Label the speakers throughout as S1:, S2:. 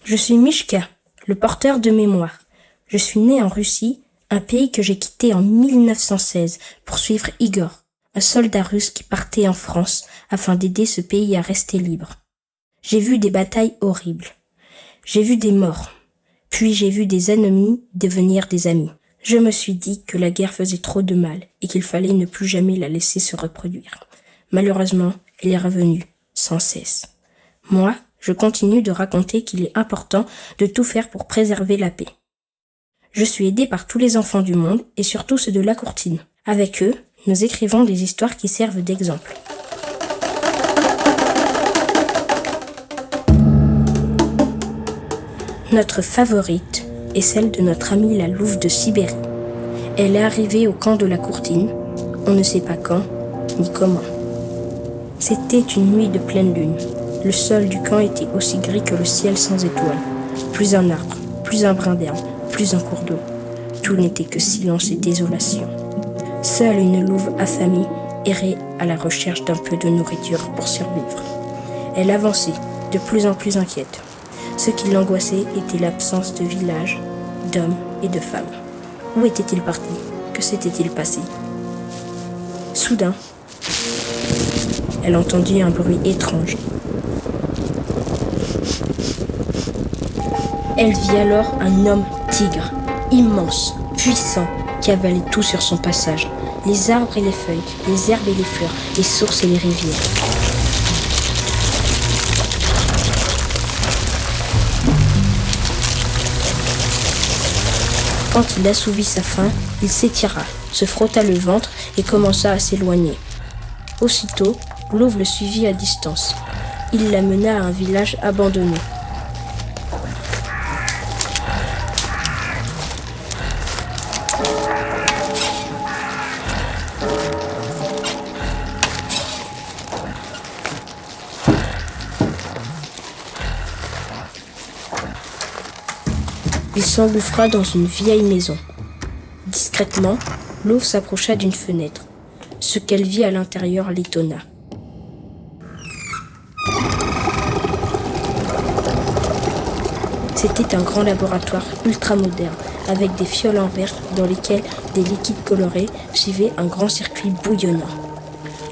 S1: Je suis Mishka, le porteur de mémoire. Je suis né en Russie, un pays que j'ai quitté en 1916 pour suivre Igor, un soldat russe qui partait en France afin d'aider ce pays à rester libre. J'ai vu des batailles horribles. J'ai vu des morts. Puis j'ai vu des ennemis devenir des amis. Je me suis dit que la guerre faisait trop de mal et qu'il fallait ne plus jamais la laisser se reproduire. Malheureusement, elle est revenue, sans cesse. Moi, je continue de raconter qu'il est important de tout faire pour préserver la paix. Je suis aidé par tous les enfants du monde et surtout ceux de la courtine. Avec eux, nous écrivons des histoires qui servent d'exemple. Notre favorite est celle de notre amie la louve de Sibérie. Elle est arrivée au camp de la courtine, on ne sait pas quand ni comment. C'était une nuit de pleine lune. Le sol du camp était aussi gris que le ciel sans étoiles. Plus un arbre, plus un brin d'herbe, plus un cours d'eau. Tout n'était que silence et désolation. Seule une louve affamée errait à la recherche d'un peu de nourriture pour survivre. Elle avançait, de plus en plus inquiète. Ce qui l'angoissait était l'absence de village, d'hommes et de femmes. Où étaient-ils partis? Que s'était-il passé? Soudain, elle entendit un bruit étrange. Elle vit alors un homme tigre, immense, puissant, qui avalait tout sur son passage. Les arbres et les feuilles, les herbes et les fleurs, les sources et les rivières. Quand il assouvit sa faim, il s'étira, se frotta le ventre et commença à s'éloigner. Aussitôt, louve le suivit à distance. Il la mena à un village abandonné. Il s'engouffra dans une vieille maison. Discrètement, louve s'approcha d'une fenêtre. Ce qu'elle vit à l'intérieur l'étonna. C'était un grand laboratoire ultra-moderne, avec des fioles en verre dans lesquelles des liquides colorés suivaient un grand circuit bouillonnant.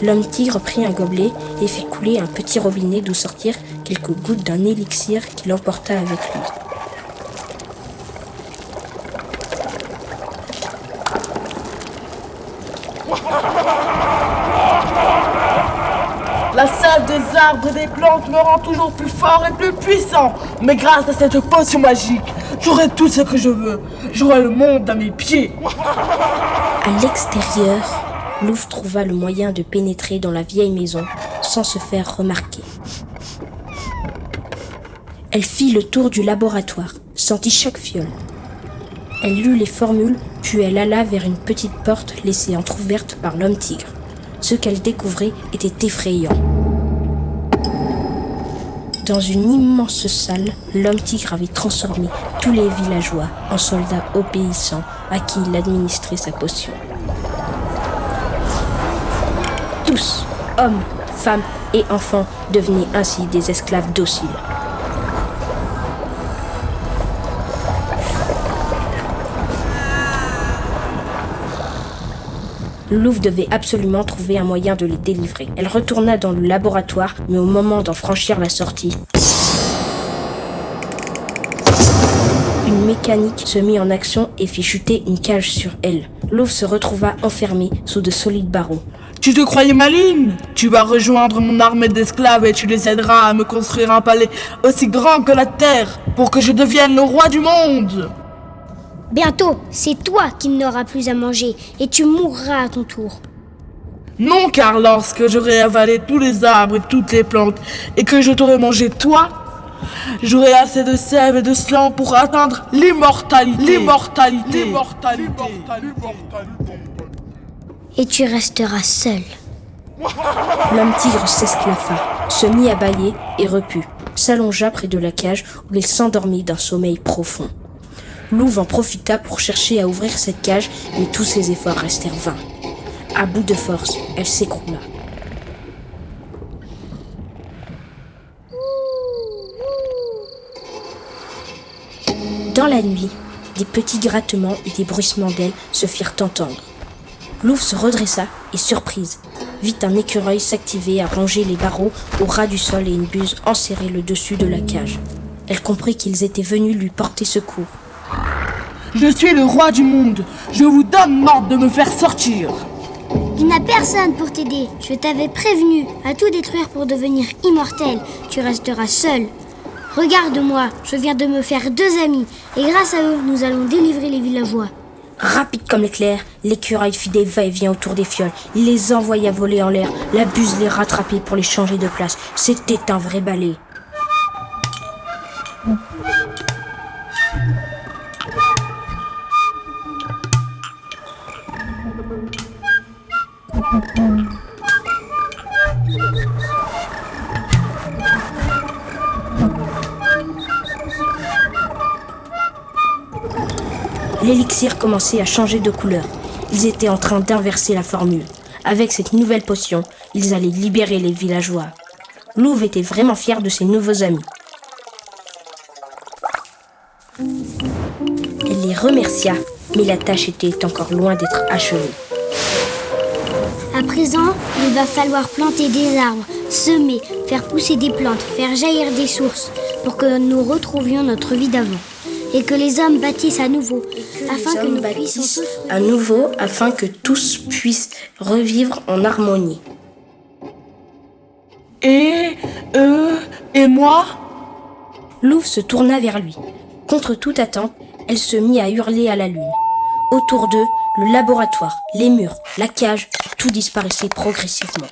S1: L'homme tigre prit un gobelet et fit couler un petit robinet d'où sortirent quelques gouttes d'un élixir qu'il emporta avec lui.
S2: La sève des arbres et des plantes me rend toujours plus fort et plus puissant. Mais grâce à cette potion magique, j'aurai tout ce que je veux. J'aurai le monde à mes pieds.
S1: À l'extérieur, louve trouva le moyen de pénétrer dans la vieille maison sans se faire remarquer. Elle fit le tour du laboratoire, sentit chaque fiole. Elle lut les formules, puis elle alla vers une petite porte laissée entr'ouverte par l'homme tigre. Ce qu'elle découvrait était effrayant. Dans une immense salle, l'homme tigre avait transformé tous les villageois en soldats obéissants à qui il administrait sa potion. Tous, hommes, femmes et enfants, devenaient ainsi des esclaves dociles. Louve devait absolument trouver un moyen de les délivrer. Elle retourna dans le laboratoire, mais au moment d'en franchir la sortie, une mécanique se mit en action et fit chuter une cage sur elle. Louve se retrouva enfermée sous de solides barreaux.
S2: Tu te croyais maligne? Tu vas rejoindre mon armée d'esclaves et tu les aideras à me construire un palais aussi grand que la terre pour que je devienne le roi du monde.
S3: Bientôt, c'est toi qui n'auras plus à manger et tu mourras à ton tour.
S2: Non, car lorsque j'aurai avalé tous les arbres et toutes les plantes et que je t'aurai mangé toi, j'aurai assez de sève et de sang pour atteindre l'immortalité.
S3: Et tu resteras seul.
S1: L'homme tigre s'esclaffa, se mit à bâiller et reput, s'allongea près de la cage où il s'endormit d'un sommeil profond. Louve en profita pour chercher à ouvrir cette cage, mais tous ses efforts restèrent vains. À bout de force, elle s'écroula. Dans la nuit, des petits grattements et des bruissements d'ailes se firent entendre. Louve se redressa et, surprise, vit un écureuil s'activer à ronger les barreaux au ras du sol et une buse enserrer le dessus de la cage. Elle comprit qu'ils étaient venus lui porter secours.
S2: « Je suis le roi du monde. Je vous donne l'ordre de me faire sortir. »
S3: Il n'y a personne pour t'aider. Je t'avais prévenu à tout détruire pour devenir immortel. Tu resteras seul. Regarde-moi, je viens de me faire 2 amis. Et grâce à eux, nous allons délivrer les villageois.
S1: Rapide comme l'éclair, l'écureuil fit des va-et-vient autour des fioles. Il les envoya voler en l'air. La buse les rattrapait pour les changer de place. C'était un vrai balai. L'élixir commençait à changer de couleur. Ils étaient en train d'inverser la formule. Avec cette nouvelle potion, ils allaient libérer les villageois. Louve était vraiment fière de ses nouveaux amis. Elle les remercia, mais la tâche était encore loin d'être achevée.
S3: À présent, il va falloir planter des arbres, semer, faire pousser des plantes, faire jaillir des sources pour que nous retrouvions notre vie d'avant. Et que les hommes bâtissent à nouveau,
S1: afin que tous puissent revivre en harmonie.
S2: Et moi ?
S1: Louve se tourna vers lui. Contre toute attente, elle se mit à hurler à la lune. Autour d'eux, le laboratoire, les murs, la cage, tout disparaissait progressivement.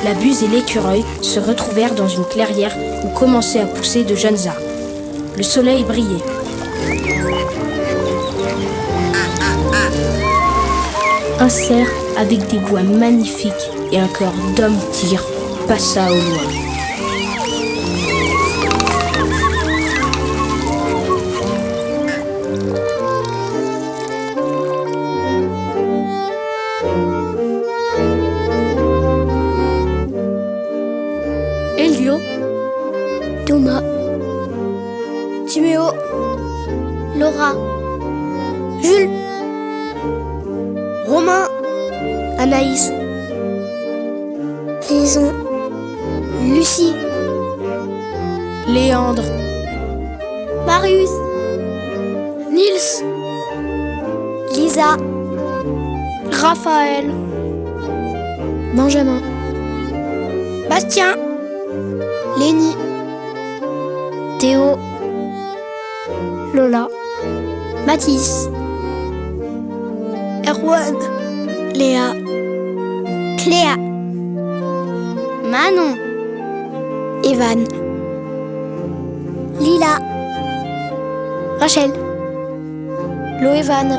S1: La buse et l'écureuil se retrouvèrent dans une clairière où commençaient à pousser de jeunes arbres. Le soleil brillait. Un cerf avec des bois magnifiques et un cœur d'homme-tigre passa au loin.
S3: Elio, Thomas, Timéo, Laura, Jules, Romain, Anaïs, Lison, Lucie, Léandre, Marius, Nils, Lisa, Raphaël, Benjamin, Bastien, Lénie, Théo, Lola, Mathis, Erwan, Léa, Cléa, Manon, Evan, Lila, Rachel, Loévan,